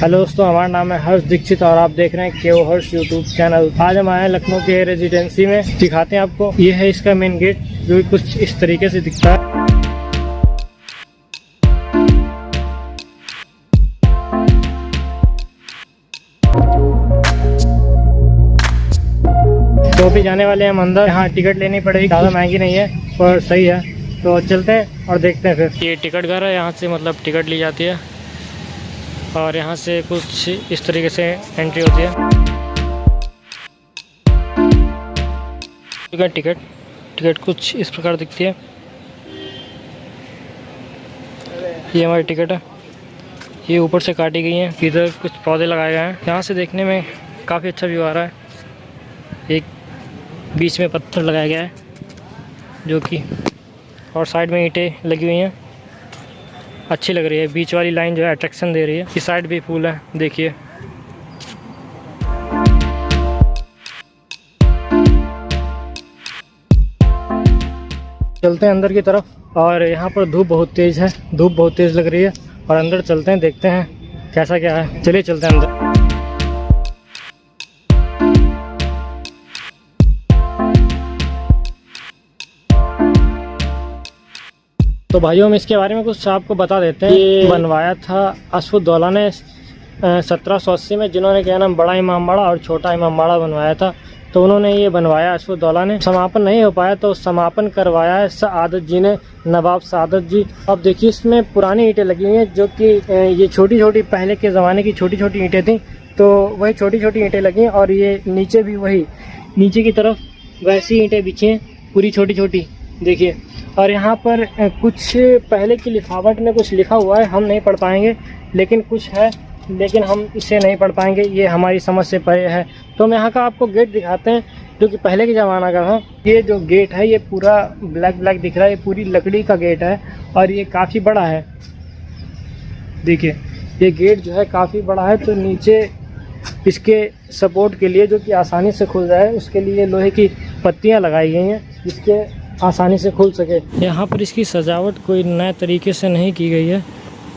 Hello दोस्तों, हमारा नाम है हर्ष दीक्षित और आप देख रहे हैं केओ हर्ष यूट्यूब चैनल। आज हम आए हैं लखनऊ के रेजिडेंसी में। दिखाते हैं आपको। ये है इसका मेन गेट जो कुछ इस तरीके से दिखता है। तो अभी जाने वाले हैं हम अंदर। यहाँ टिकट लेनी पड़ेगी, ज़्यादा महंगी नहीं है पर सही है। तो चलते हैं और देखते हैं। फिर ये टिकट घर है, यहाँ से मतलब टिकट ली जाती है और यहाँ से कुछ इस तरीके से एंट्री होती है। टिकट कुछ इस प्रकार दिखती है। ये हमारी टिकट है, ये ऊपर से काटी गई है। इधर कुछ पौधे लगाए गए हैं। यहाँ से देखने में काफ़ी अच्छा व्यू आ रहा है। एक बीच में पत्थर लगाया गया है जो कि, और साइड में ईंटें लगी हुई हैं। अच्छी लग रही है। बीच वाली लाइन जो है अट्रैक्शन दे रही है। इस साइड भी फूल है, देखिए। चलते हैं अंदर की तरफ। और यहाँ पर धूप बहुत तेज़ है, धूप बहुत तेज़ लग रही है। और अंदर चलते हैं, देखते हैं कैसा क्या है। चलिए चलते हैं अंदर। तो भाइयों, हम इसके बारे में कुछ आपको बता देते हैं। ये बनवाया था अशफाकउद्दौला ने 1780 में, जिन्होंने क्या नाम बड़ा इमामबाड़ा और छोटा इमामबाड़ा बनवाया था। तो उन्होंने ये बनवाया अशफाकउद्दौला ने। समापन नहीं हो पाया तो समापन करवाया है सआदत जी ने, नवाब सआदत जी। अब देखिए, इसमें पुरानी ईंटें लगी हुई हैं जो कि ये छोटी छोटी पहले के ज़माने की छोटी छोटी ईंटें थी। तो वही छोटी छोटी ईंटें लगी हैं और ये नीचे भी वही, नीचे की तरफ वैसी ईंटें बिछी हैं, पूरी छोटी छोटी, देखिए। और यहाँ पर कुछ पहले की लिखावट में कुछ लिखा हुआ है, हम नहीं पढ़ पाएंगे, लेकिन कुछ है, लेकिन हम इसे नहीं पढ़ पाएंगे, ये हमारी समझ से परे है। तो हम यहाँ का आपको गेट दिखाते हैं जो कि पहले के ज़माना का था। ये जो गेट है ये पूरा ब्लैक ब्लैक दिख रहा है। ये पूरी लकड़ी का गेट है और ये काफ़ी बड़ा है। देखिए, ये गेट जो है काफ़ी बड़ा है। तो नीचे इसके सपोर्ट के लिए, जो कि आसानी से खुल जाए, उसके लिए लोहे की पत्तियाँ लगाई गई हैं जिसके आसानी से खुल सके। यहाँ पर इसकी सजावट कोई नए तरीके से नहीं की गई है।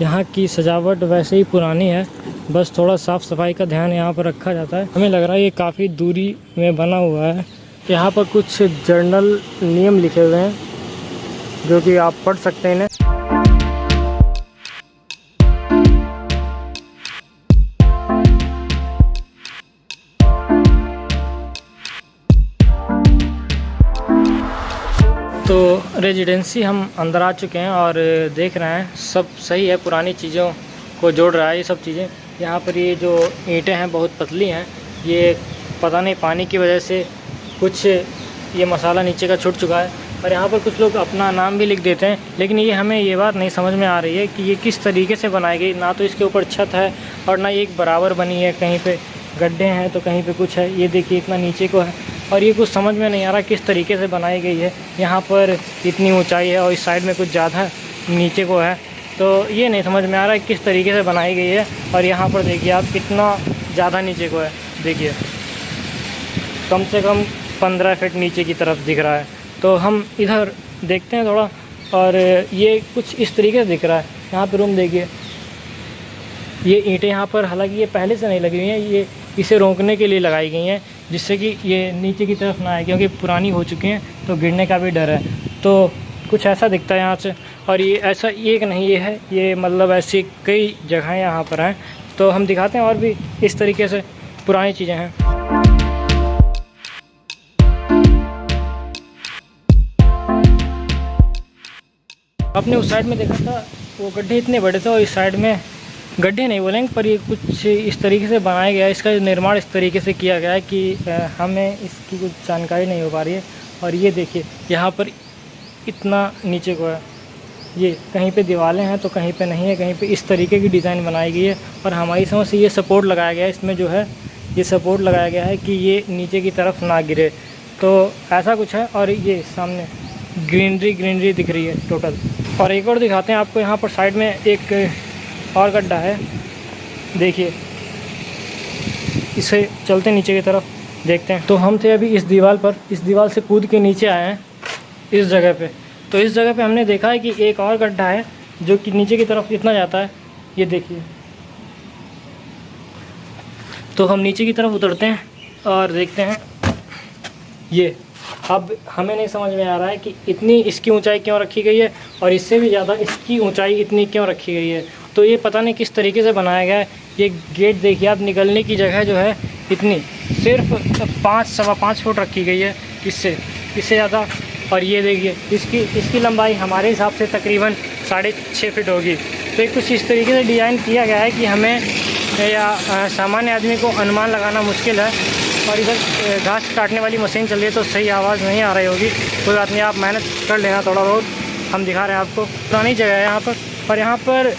यहाँ की सजावट वैसे ही पुरानी है, बस थोड़ा साफ़ सफाई का ध्यान यहाँ पर रखा जाता है। हमें लग रहा है ये काफ़ी दूरी में बना हुआ है। यहाँ पर कुछ जर्नल नियम लिखे हुए हैं जो कि आप पढ़ सकते हैं। तो रेजिडेंसी हम अंदर आ चुके हैं और देख रहे हैं सब सही है। पुरानी चीज़ों को जोड़ रहा है ये सब चीज़ें। यहाँ पर ये जो ईंटें हैं बहुत पतली हैं। ये पता नहीं पानी की वजह से कुछ ये मसाला नीचे का छूट चुका है। और यहाँ पर कुछ लोग अपना नाम भी लिख देते हैं, लेकिन ये हमें ये बात नहीं समझ में आ रही है कि ये किस तरीके से बनाई गई। ना तो इसके ऊपर छत है और ना ये एक बराबर बनी है। कहीं पे गड्ढे हैं तो कहीं पे कुछ है। ये देखिए इतना नीचे को है और ये कुछ समझ में नहीं आ रहा किस तरीके से बनाई गई है। यहाँ पर इतनी ऊंचाई है और इस साइड में कुछ ज़्यादा नीचे को है, तो ये नहीं समझ में आ रहा है किस तरीके से बनाई गई है। और यहाँ पर देखिए आप, कितना ज़्यादा नीचे को है। देखिए, कम से कम 15 फीट नीचे की तरफ दिख रहा है। तो हम इधर देखते हैं थोड़ा। और ये कुछ इस तरीके से दिख रहा है। यहाँ पर रूम देखिए, ये ईंटें यहाँ पर, हालांकि ये पहले से नहीं लगी हुई हैं, ये इसे रोकने के लिए लगाई गई हैं जिससे कि ये नीचे की तरफ ना आए, क्योंकि पुरानी हो चुकी हैं तो गिरने का भी डर है। तो कुछ ऐसा दिखता है यहाँ से। और ये ऐसा एक नहीं, ये है, ये मतलब ऐसी कई जगहें यहाँ पर हैं। तो हम दिखाते हैं और भी इस तरीके से पुरानी चीज़ें हैं। आपने उस साइड में देखा था वो गड्ढे इतने बड़े थे, और इस साइड में गड्ढे नहीं बोलेंगे पर ये कुछ इस तरीके से बनाया गया है। इसका निर्माण इस तरीके से किया गया है कि हमें इसकी कुछ जानकारी नहीं हो पा रही है। और ये देखिए, यहाँ पर इतना नीचे को है। ये कहीं पे दीवारें हैं तो कहीं पे नहीं है, कहीं पे इस तरीके की डिज़ाइन बनाई गई है। और हमारी समझ से ये सपोर्ट लगाया गया है, इसमें जो है ये सपोर्ट लगाया गया है कि ये नीचे की तरफ ना गिरे। तो ऐसा कुछ है। और ये सामने ग्रीनरी दिख रही है टोटल। और एक और दिखाते हैं आपको। यहाँ पर साइड में एक और गड्ढा है, देखिए। इसे चलते नीचे की तरफ देखते हैं। तो हम थे अभी इस दीवार पर, इस दीवार से कूद के नीचे आए हैं इस जगह पे। तो इस जगह पे हमने देखा है कि एक और गड्ढा है जो कि नीचे की तरफ इतना जाता है। ये देखिए, तो हम नीचे की तरफ उतरते हैं और देखते हैं। ये अब हमें नहीं समझ में आ रहा है कि इतनी इसकी ऊंचाई क्यों रखी गई है और इससे भी ज़्यादा इसकी ऊंचाई इतनी क्यों रखी गई है। तो ये पता नहीं किस तरीके से बनाया गया है। ये गेट देखिए आप, निकलने की जगह जो है इतनी सिर्फ 5-5.25 फुट रखी गई है, इससे ज़्यादा। और ये देखिए इसकी लंबाई हमारे हिसाब से तकरीबन 6.5 फीट होगी। तो ये कुछ इस तरीके से डिज़ाइन किया गया है कि हमें या सामान्य आदमी को अनुमान लगाना मुश्किल है। और इधर घास काटने वाली मशीन चल रही है तो सही आवाज़ नहीं आ रही होगी, कोई बात नहीं, आप मेहनत कर लेना थोड़ा बहुत। हम दिखा रहे हैं आपको, पुरानी जगह है यहाँ पर। और यहाँ पर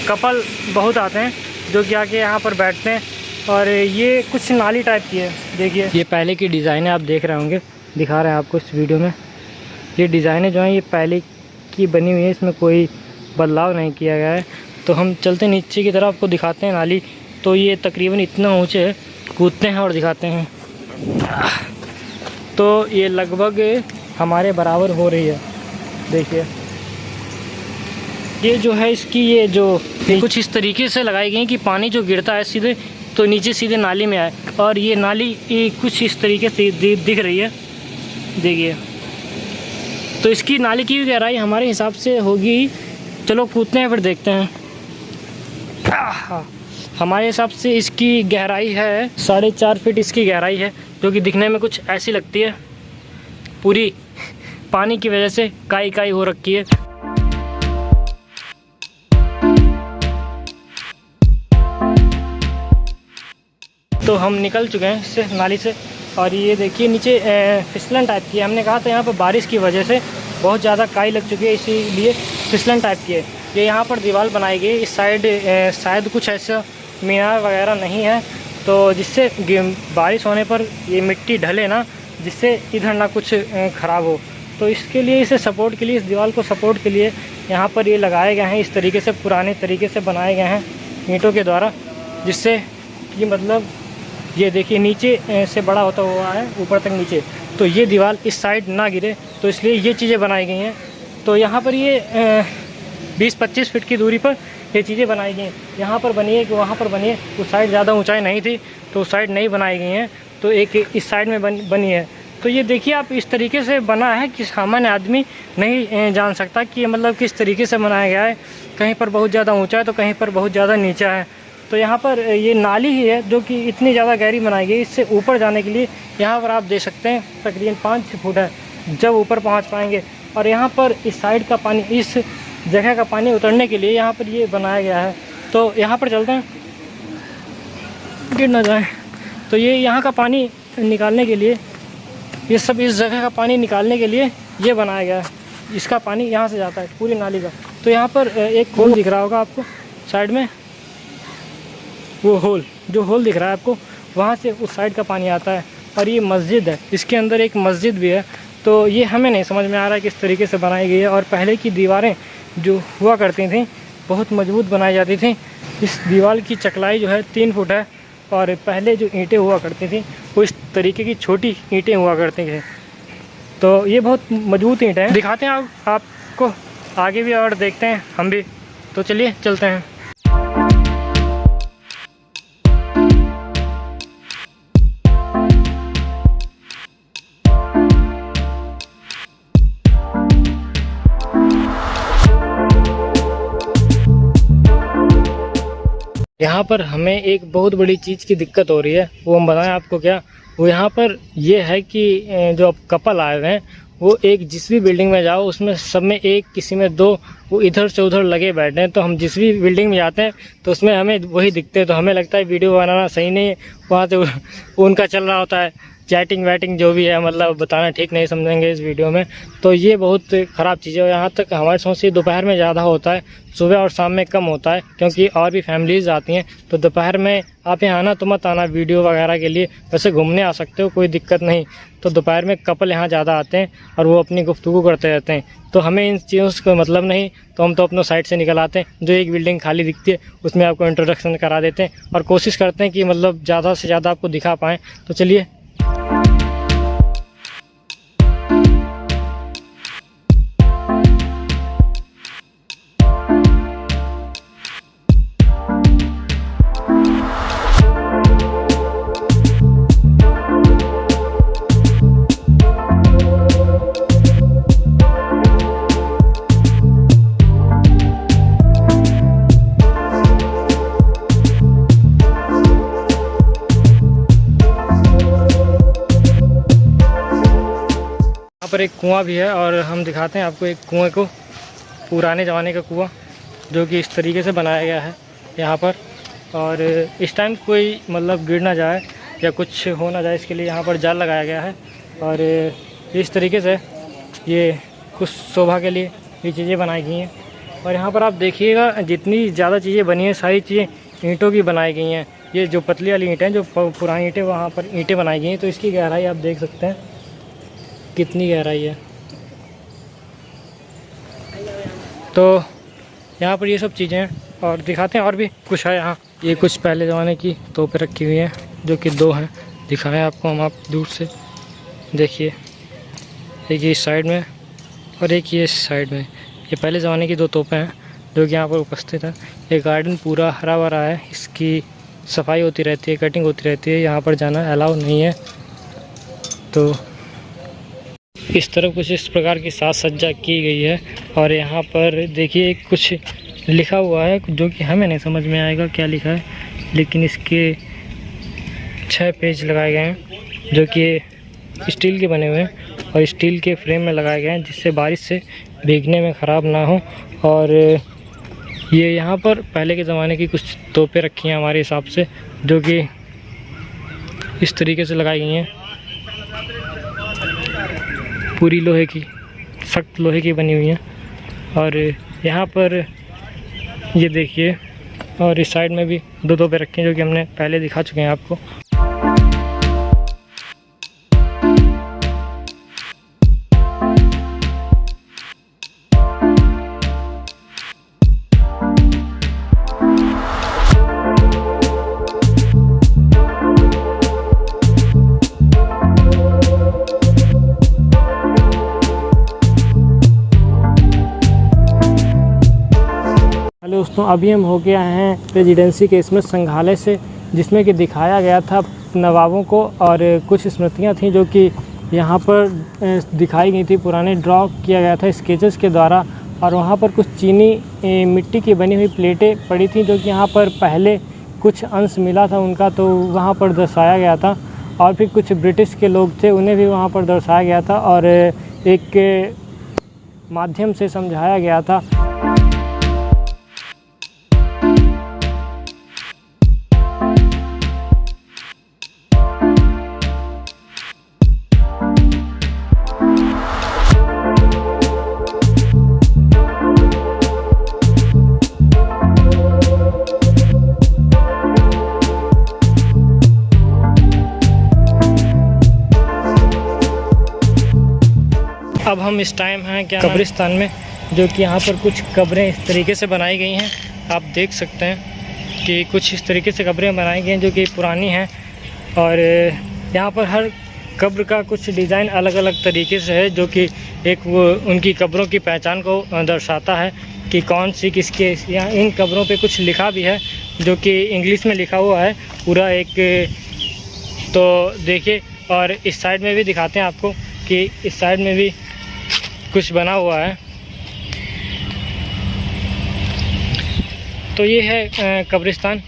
कपल बहुत आते हैं जो कि आके यहाँ पर बैठते हैं। और ये कुछ नाली टाइप की है, देखिए ये पहले की डिज़ाइन है, आप देख रहे होंगे, दिखा रहे हैं आपको इस वीडियो में। ये डिज़ाइनें जो हैं ये पहले की बनी हुई है, इसमें कोई बदलाव नहीं किया गया है। तो हम चलते नीचे की तरफ, आपको दिखाते हैं नाली। तो ये तकरीबन इतना ऊँचे है, कूदते हैं और दिखाते हैं। तो ये लगभग हमारे बराबर हो रही है, देखिए। ये जो है इसकी ये कुछ इस तरीके से लगाई गई कि पानी जो गिरता है सीधे तो नीचे सीधे नाली में आए। और ये नाली ये कुछ इस तरीके से दिख रही है, देखिए। तो इसकी नाली की गहराई हमारे हिसाब से होगी, चलो कूदते हैं फिर देखते हैं। हमारे हिसाब से इसकी गहराई है 4.5 फीट इसकी गहराई है, जो कि दिखने में कुछ ऐसी लगती है। पूरी पानी की वजह से काई हो रखी है। तो हम निकल चुके हैं इससे, नाली से। और ये देखिए नीचे फिसलन टाइप की है। हमने कहा था यहाँ पर बारिश की वजह से बहुत ज़्यादा काई लग चुकी है, इसीलिए फिसलन टाइप की है। ये यहाँ पर दीवार बनाई गई, इस साइड शायद कुछ ऐसा मीनार वगैरह नहीं है, तो जिससे बारिश होने पर ये मिट्टी ढले ना, जिससे इधर ना कुछ ख़राब हो। तो इसके लिए, इसे सपोर्ट के लिए, इस दीवार को सपोर्ट के लिए यहाँ पर ये लगाए गए हैं। इस तरीके से पुराने तरीके से बनाए गए हैं ईंटों के द्वारा, जिससे कि मतलब ये देखिए नीचे से बड़ा होता हुआ है ऊपर तक नीचे, तो ये दीवार इस साइड ना गिरे, तो इसलिए ये चीज़ें बनाई गई हैं। तो यहाँ पर ये 20-25 फीट की दूरी पर ये चीज़ें बनाई गई हैं। यहाँ पर बनी है कि वहाँ पर बनी है, उस साइड ज़्यादा ऊंचाई नहीं थी तो उस साइड नहीं बनाई गई हैं, तो एक इस साइड में बनी है। तो ये देखिए आप, इस तरीके से बना है कि सामान्य आदमी नहीं जान सकता कि मतलब किस तरीके से बनाया गया है। कहीं पर बहुत ज़्यादा ऊँचा है तो कहीं पर बहुत ज़्यादा नीचा है। तो यहाँ पर ये नाली ही है जो कि इतनी ज़्यादा गहरी बनाई गई। इससे ऊपर जाने के लिए यहाँ पर आप देख सकते हैं तकरीबन 5 फुट है, जब ऊपर पहुँच पाएंगे। और यहाँ पर इस साइड का पानी, इस जगह का पानी उतरने के लिए यहाँ पर ये बनाया गया है। तो यहाँ पर चलते हैं, गिर ना जाए। तो ये यहाँ का पानी निकालने के लिए, ये सब इस जगह का पानी निकालने के लिए ये बनाया गया है। इसका पानी यहाँ से जाता है पूरी नाली का। तो यहाँ पर एक होल दिख रहा होगा आपको साइड में, वो होल दिख रहा है आपको, वहाँ से उस साइड का पानी आता है। और ये मस्जिद है, इसके अंदर एक मस्जिद भी है। तो ये हमें नहीं समझ में आ रहा है किस तरीके से बनाई गई है। और पहले की दीवारें जो हुआ करती थी बहुत मजबूत बनाई जाती थी। इस दीवार की चकलाई जो है 3 फुट है। और पहले जो ईंटें हुआ करती थी वो इस तरीके की छोटी ईंटें हुआ करती हैं। तो ये बहुत मजबूत ईंटें हैं। दिखाते हैं आपको आगे भी और देखते हैं हम भी। तो चलिए चलते हैं। यहाँ पर हमें एक बहुत बड़ी चीज़ की दिक्कत हो रही है, वो हम बताएं आपको क्या। वो यहाँ पर ये है कि जो कपल आए हुए हैं वो एक जिस भी बिल्डिंग में जाओ उसमें सब में एक, किसी में 2, वो इधर से उधर लगे बैठे हैं। तो हम जिस भी बिल्डिंग में जाते हैं तो उसमें हमें वही दिखते हैं। तो हमें लगता है वीडियो बनाना सही नहीं है, वहाँ से उनका चल रहा होता है, चैटिंग वैटिंग जो भी है, मतलब बताना ठीक नहीं समझेंगे इस वीडियो में। तो ये बहुत ख़राब चीज़ है। यहाँ तक हमारे सोच से दोपहर में ज़्यादा होता है, सुबह और शाम में कम होता है, क्योंकि और भी फैमिलीज़ आती हैं। तो दोपहर में आप यहाँ आना तो मत आना वीडियो वगैरह के लिए, वैसे घूमने आ सकते हो, कोई दिक्कत नहीं। तो दोपहर में कपल यहाँ ज़्यादा आते हैं और वो अपनी गुफ्तगू करते रहते हैं। तो हमें इन चीज़ों से मतलब नहीं, तो हम तो अपने साइड से निकल आते हैं। जो एक बिल्डिंग खाली दिखती है उसमें आपको इंट्रोडक्शन करा देते हैं और कोशिश करते हैं कि मतलब ज़्यादा से ज़्यादा आपको दिखा पाएँ। तो चलिए। पर एक कुआं भी है और हम दिखाते हैं आपको एक कुएं को, पुराने ज़माने का कुआं जो कि इस तरीके से बनाया गया है यहाँ पर। और इस टाइम कोई मतलब गिर ना जाए या कुछ हो ना जाए इसके लिए यहाँ पर जाल लगाया गया है। और इस तरीके से ये कुछ शोभा के लिए ये चीज़ें बनाई गई हैं। और यहाँ पर आप देखिएगा जितनी ज़्यादा चीज़ें बनी हैं सारी चीज़ें ईंटों की बनाई गई हैं। ये जो पतली वाली ईंटें हैं, जो पुरानी ईंटें, वहाँ पर ईंटें बनाई गई हैं। तो इसकी गहराई आप देख सकते हैं कितनी गहराई है। तो यहाँ पर ये सब चीज़ें हैं और दिखाते हैं और भी कुछ है यहाँ। ये कुछ पहले ज़माने की तोपें रखी हुई हैं जो कि 2 हैं, दिखाएं आपको हम आप दूर से। देखिए एक ये इस साइड में और एक ये इस साइड में। ये पहले ज़माने की 2 तोपें हैं जो कि यहाँ पर उपस्थित है। ये गार्डन पूरा हरा भरा है, इसकी सफाई होती रहती है, कटिंग होती रहती है। यहाँ पर जाना अलाउ नहीं है। तो इस तरफ कुछ इस प्रकार की साज सज्जा की गई है। और यहाँ पर देखिए कुछ लिखा हुआ है जो कि हमें नहीं समझ में आएगा क्या लिखा है, लेकिन इसके 6 पेज लगाए गए हैं जो कि स्टील के बने हुए हैं और स्टील के फ्रेम में लगाए गए हैं जिससे बारिश से भीगने में ख़राब ना हो। और ये यहाँ पर पहले के ज़माने की कुछ तोपें रखी हैं हमारे हिसाब से, जो कि इस तरीके से लगाई गई हैं। पूरी लोहे की, सख्त लोहे की बनी हुई हैं। और यहाँ पर ये देखिए, और इस साइड में भी 2 तोपें रखी हैं जो कि हमने पहले दिखा चुके हैं आपको। दोस्तों अभी हम हो गया हैं रेजिडेंसी के स्मृति संग्रहालय से, जिसमें कि दिखाया गया था नवाबों को और कुछ स्मृतियां थीं जो कि यहाँ पर दिखाई गई थी। पुराने ड्रॉ किया गया था स्केचेस के द्वारा। और वहाँ पर कुछ चीनी मिट्टी की बनी हुई प्लेटें पड़ी थी जो कि यहाँ पर पहले कुछ अंश मिला था उनका, तो वहाँ पर दर्शाया गया था। और फिर कुछ ब्रिटिश के लोग थे, उन्हें भी वहाँ पर दर्शाया गया था और एक माध्यम से समझाया गया था। अब हम इस टाइम हैं क्या कब्रिस्तान में, जो कि यहाँ पर कुछ कब्रें इस तरीके से बनाई गई हैं। आप देख सकते हैं कि कुछ इस तरीके से कब्रें बनाई गई हैं जो कि पुरानी हैं। और यहाँ पर हर कब्र का कुछ डिज़ाइन अलग अलग तरीके से है जो कि एक वो उनकी कब्रों की पहचान को दर्शाता है कि कौन सी किसके। यहाँ इन कब्रों पे कुछ लिखा भी है जो कि इंग्लिश में लिखा हुआ है पूरा एक। तो देखिए, और इस साइड में भी दिखाते हैं आपको कि इस साइड में भी कुछ बना हुआ है। तो ये है कब्रिस्तान।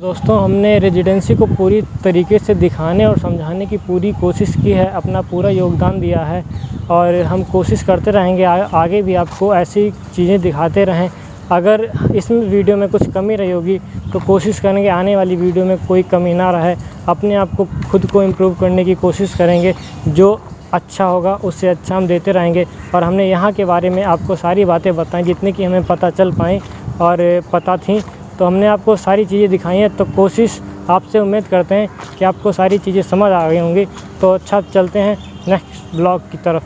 दोस्तों हमने रेजिडेंसी को पूरी तरीके से दिखाने और समझाने की पूरी कोशिश की है, अपना पूरा योगदान दिया है और हम कोशिश करते रहेंगे आगे भी आपको ऐसी चीज़ें दिखाते रहें। अगर इस वीडियो में कुछ कमी रही होगी तो कोशिश करेंगे आने वाली वीडियो में कोई कमी ना रहे। अपने आप को खुद को इम्प्रूव करने की कोशिश करेंगे, जो अच्छा होगा उससे अच्छा हम देते रहेंगे। और हमने यहाँ के बारे में आपको सारी बातें बताई जितनी कि हमें पता चल पाएँ और पता थी, तो हमने आपको सारी चीज़ें दिखाई हैं। तो कोशिश आपसे उम्मीद करते हैं कि आपको सारी चीज़ें समझ आ गई होंगी। तो अच्छा चलते हैं नेक्स्ट ब्लॉग की तरफ।